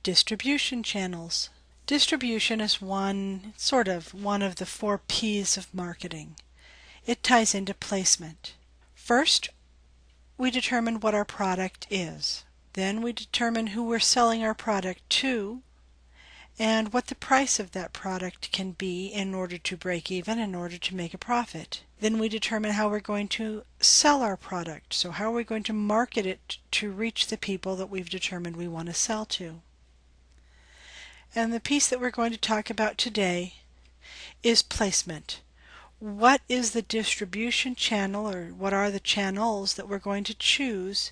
Distribution channels. Distribution is one of the 4 P's of marketing. It ties into placement. First, we determine what our product is. Then we determine who we're selling our product to and what the price of that product can be in order to break even, in order to make a profit. Then we determine how we're going to sell our product. So how are we going to market it to reach the people that we've determined we want to sell to? And the piece that we're going to talk about today is placement. What is the distribution channel, or what are the channels that we're going to choose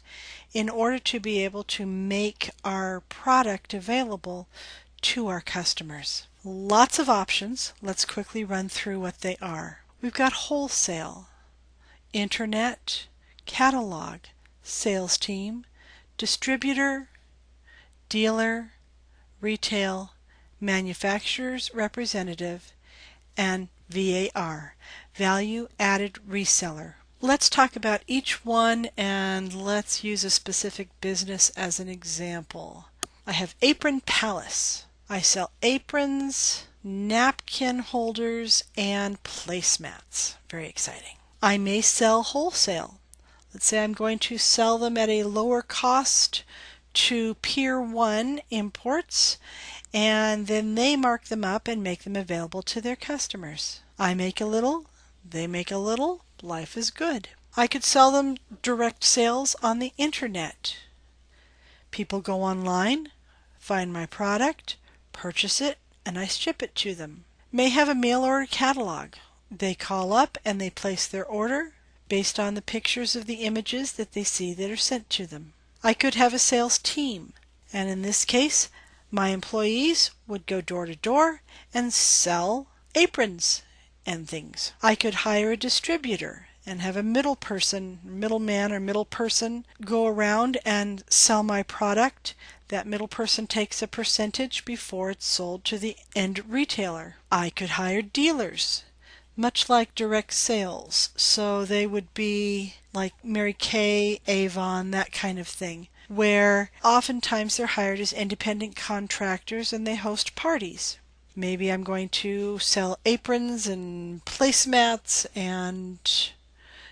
in order to be able to make our product available to our customers? Lots of options. Let's quickly run through what they are. We've got wholesale, internet, catalog, sales team, distributor, dealer, retail, manufacturer's representative, and VAR, value added reseller. Let's talk about each one, and let's use a specific business as an example. I have Apron Palace. I sell aprons, napkin holders, and placemats. Very exciting. I may sell wholesale. Let's say I'm going to sell them at a lower cost to Pier 1 Imports, and then they mark them up and make them available to their customers. I make a little, they make a little, life is good. I could sell them direct sales on the internet. People go online, find my product, purchase it, and I ship it to them. May have a mail order catalog. They call up and they place their order based on the pictures of the images that they see that are sent to them. I could have a sales team, and in this case, my employees would go door to door and sell aprons and things. I could hire a distributor and have a middleman or middle person go around and sell my product. That middle person takes a percentage before it's sold to the end retailer. I could hire dealers, much like direct sales. So they would be like Mary Kay, Avon, that kind of thing, where oftentimes they're hired as independent contractors and they host parties. Maybe I'm going to sell aprons and placemats and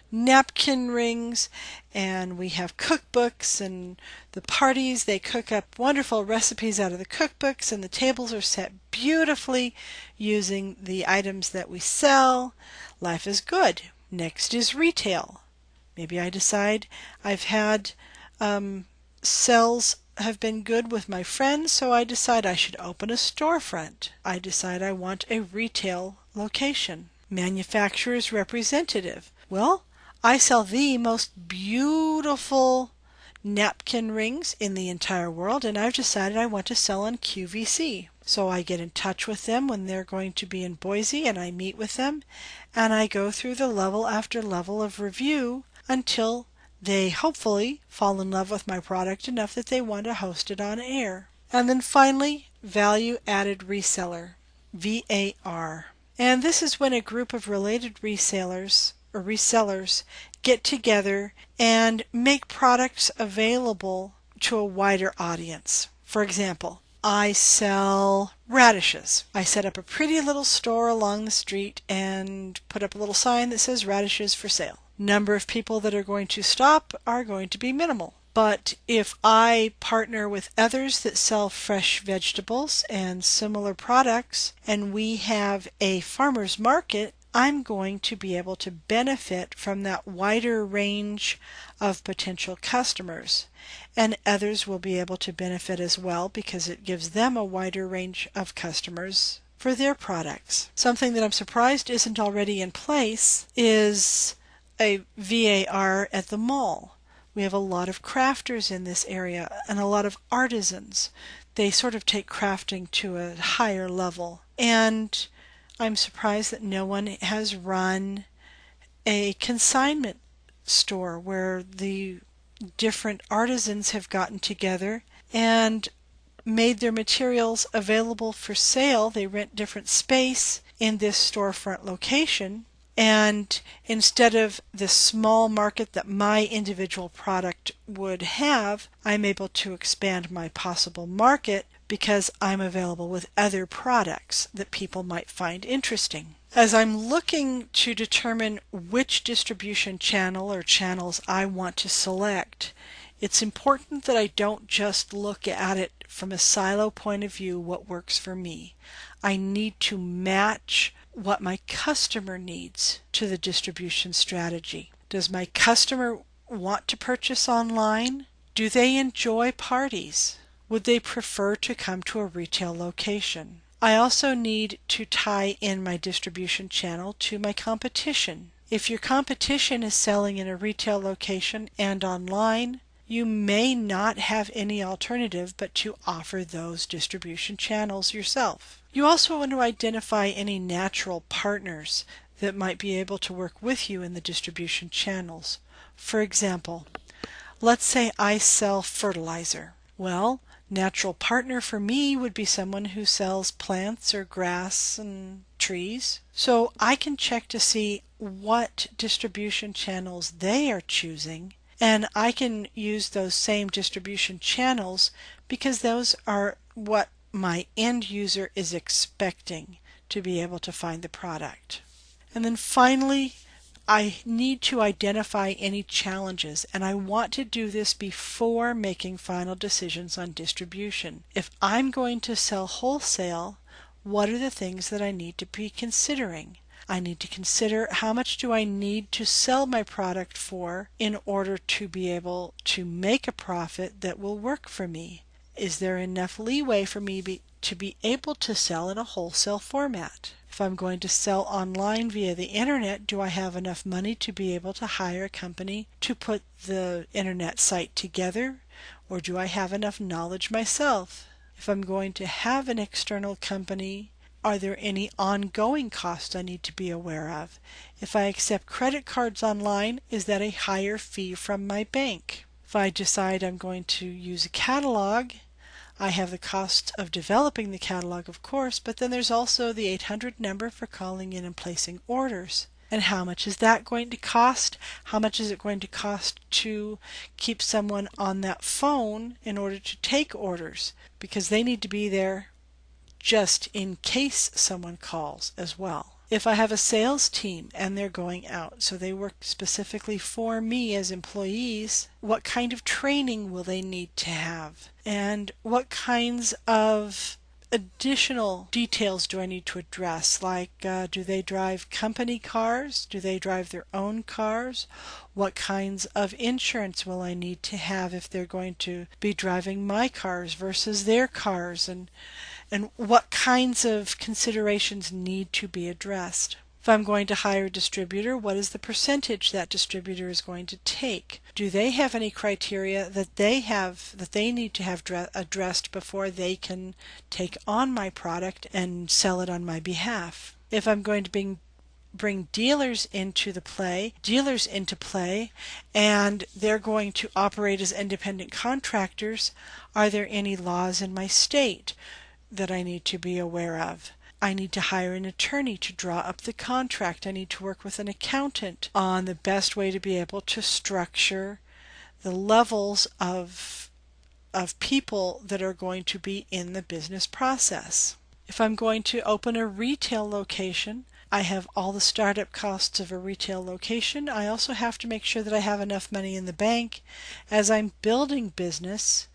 napkin rings, and we have cookbooks, and the parties, they cook up wonderful recipes out of the cookbooks, and the tables are set beautifully using the items that we sell. Life is good. Next is retail. Maybe I decide I've had sales have been good with my friends, so I decide I should open a storefront. I decide I want a retail location. Manufacturer's representative. Well, I sell the most beautiful napkin rings in the entire world, and I've decided I want to sell on QVC. So I get in touch with them when they're going to be in Boise, and I meet with them, and I go through the level after level of review until they hopefully fall in love with my product enough that they want to host it on air. And then finally, value added reseller, VAR. And this is when a group of related resellers get together and make products available to a wider audience. For example, I sell radishes. I set up a pretty little store along the street and put up a little sign that says radishes for sale. Number of people that are going to stop are going to be minimal. But if I partner with others that sell fresh vegetables and similar products, and we have a farmer's market, I'm going to be able to benefit from that wider range of potential customers. And others will be able to benefit as well because it gives them a wider range of customers for their products. Something that I'm surprised isn't already in place is a VAR at the mall. We have a lot of crafters in this area and a lot of artisans. They sort of take crafting to a higher level. And I'm surprised that no one has run a consignment store where the different artisans have gotten together and made their materials available for sale. They rent different space in this storefront location, and instead of the small market that my individual product would have, I'm able to expand my possible market because I'm available with other products that people might find interesting. As I'm looking to determine which distribution channel or channels I want to select, it's important that I don't just look at it from a silo point of view, what works for me. I need to match what my customer needs to the distribution strategy. Does my customer want to purchase online? Do they enjoy parties? Would they prefer to come to a retail location? I also need to tie in my distribution channel to my competition. If your competition is selling in a retail location and online, you may not have any alternative but to offer those distribution channels yourself. You also want to identify any natural partners that might be able to work with you in the distribution channels. For example, let's say I sell fertilizer. Well, natural partner for me would be someone who sells plants or grass and trees. So I can check to see what distribution channels they are choosing, and I can use those same distribution channels because those are what my end user is expecting to be able to find the product. And then finally, I need to identify any challenges, and I want to do this before making final decisions on distribution. If I'm going to sell wholesale, what are the things that I need to be considering? I need to consider how much do I need to sell my product for in order to be able to make a profit that will work for me. Is there enough leeway for me to be able to sell in a wholesale format? If I'm going to sell online via the internet, do I have enough money to be able to hire a company to put the internet site together? Or do I have enough knowledge myself? If I'm going to have an external company, are there any ongoing costs I need to be aware of? If I accept credit cards online, is that a higher fee from my bank? If I decide I'm going to use a catalog, I have the cost of developing the catalog, of course, but then there's also the 800 number for calling in and placing orders. And how much is that going to cost? How much is it going to cost to keep someone on that phone in order to take orders? Because they need to be there just in case someone calls as well. If I have a sales team and they're going out, so they work specifically for me as employees, what kind of training will they need to have? And what kinds of additional details do I need to address? Like, do they drive company cars? Do they drive their own cars? What kinds of insurance will I need to have if they're going to be driving my cars versus their cars? And what kinds of considerations need to be addressed? If I'm going to hire a distributor, what is the percentage that distributor is going to take? Do they have any criteria that they need to have addressed before they can take on my product and sell it on my behalf? If I'm going to bring dealers into play, and they're going to operate as independent contractors, are there any laws in my state that I need to be aware of? I need to hire an attorney to draw up the contract. I need to work with an accountant on the best way to be able to structure the levels of people that are going to be in the business process. If I'm going to open a retail location, I have all the startup costs of a retail location. I also have to make sure that I have enough money in the bank as I'm building business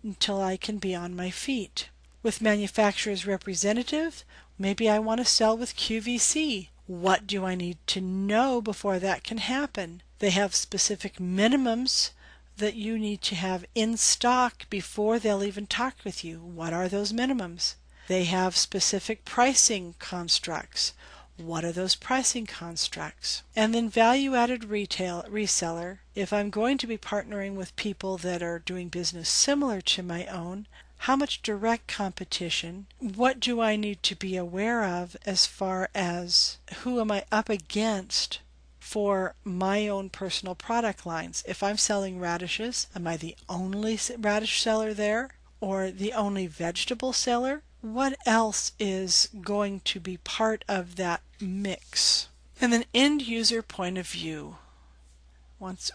until I can be on my feet. With manufacturer's representative, maybe I want to sell with QVC. What do I need to know before that can happen? They have specific minimums that you need to have in stock before they'll even talk with you. What are those minimums? They have specific pricing constructs. What are those pricing constructs? And then value-added reseller. If I'm going to be partnering with people that are doing business similar to my own, how much direct competition? What do I need to be aware of as far as who am I up against for my own personal product lines? If I'm selling radishes, am I the only radish seller there or the only vegetable seller? What else is going to be part of that mix? And then end user point of view.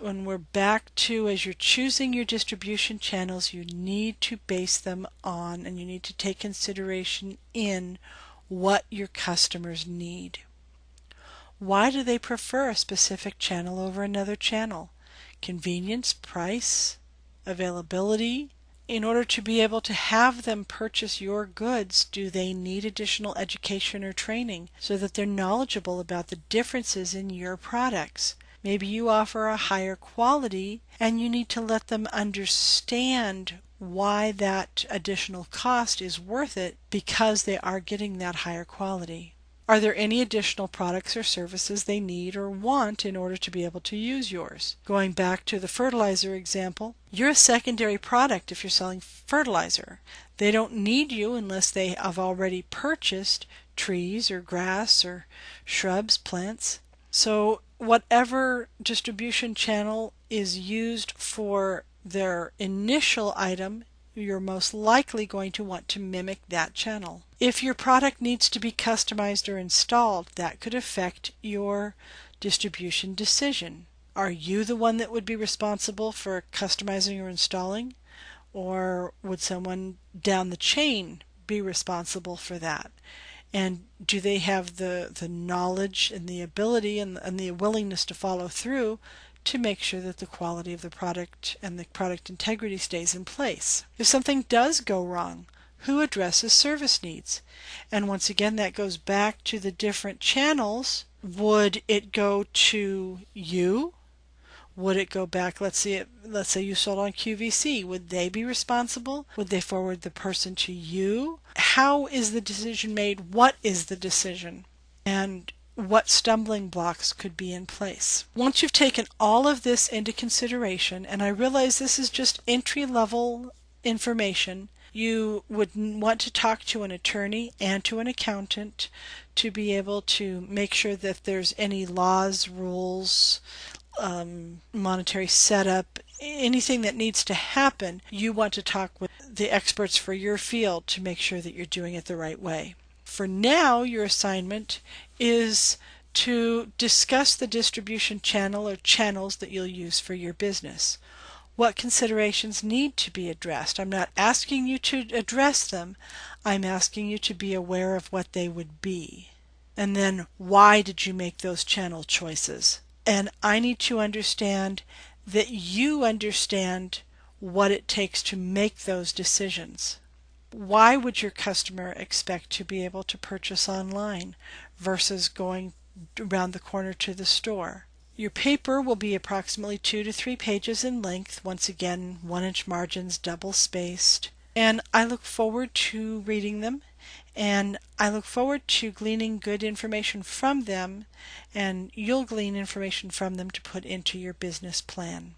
When we're back to, as you're choosing your distribution channels, you need to base them on, and you need to take consideration in what your customers need. Why do they prefer a specific channel over another channel? Convenience, price, availability. In order to be able to have them purchase your goods, do they need additional education or training so that they're knowledgeable about the differences in your products? Maybe you offer a higher quality and you need to let them understand why that additional cost is worth it because they are getting that higher quality. Are there any additional products or services they need or want in order to be able to use yours? Going back to the fertilizer example, you're a secondary product if you're selling fertilizer. They don't need you unless they have already purchased trees or grass or shrubs, plants. So whatever distribution channel is used for their initial item, you're most likely going to want to mimic that channel. If your product needs to be customized or installed, that could affect your distribution decision. Are you the one that would be responsible for customizing or installing? Or would someone down the chain be responsible for that? And do they have the knowledge and the ability and the willingness to follow through to make sure that the quality of the product and the product integrity stays in place? If something does go wrong, who addresses service needs? And once again, that goes back to the different channels. Would it go to you? Would it go back, let's say you sold on QVC, would they be responsible? Would they forward the person to you? How is the decision made? What is the decision? And what stumbling blocks could be in place? Once you've taken all of this into consideration, and I realize this is just entry-level information, you would want to talk to an attorney and to an accountant to be able to make sure that there's any laws, rules, monetary setup, anything that needs to happen. You want to talk with the experts for your field to make sure that you're doing it the right way. For now, your assignment is to discuss the distribution channel or channels that you'll use for your business. What considerations need to be addressed? I'm not asking you to address them. I'm asking you to be aware of what they would be. And then, why did you make those channel choices? And I need to understand that you understand what it takes to make those decisions. Why would your customer expect to be able to purchase online versus going around the corner to the store? Your paper will be approximately 2 to 3 pages in length, once again 1-inch margins, double spaced. And I look forward to reading them, and I look forward to gleaning good information from them, and you'll glean information from them to put into your business plan.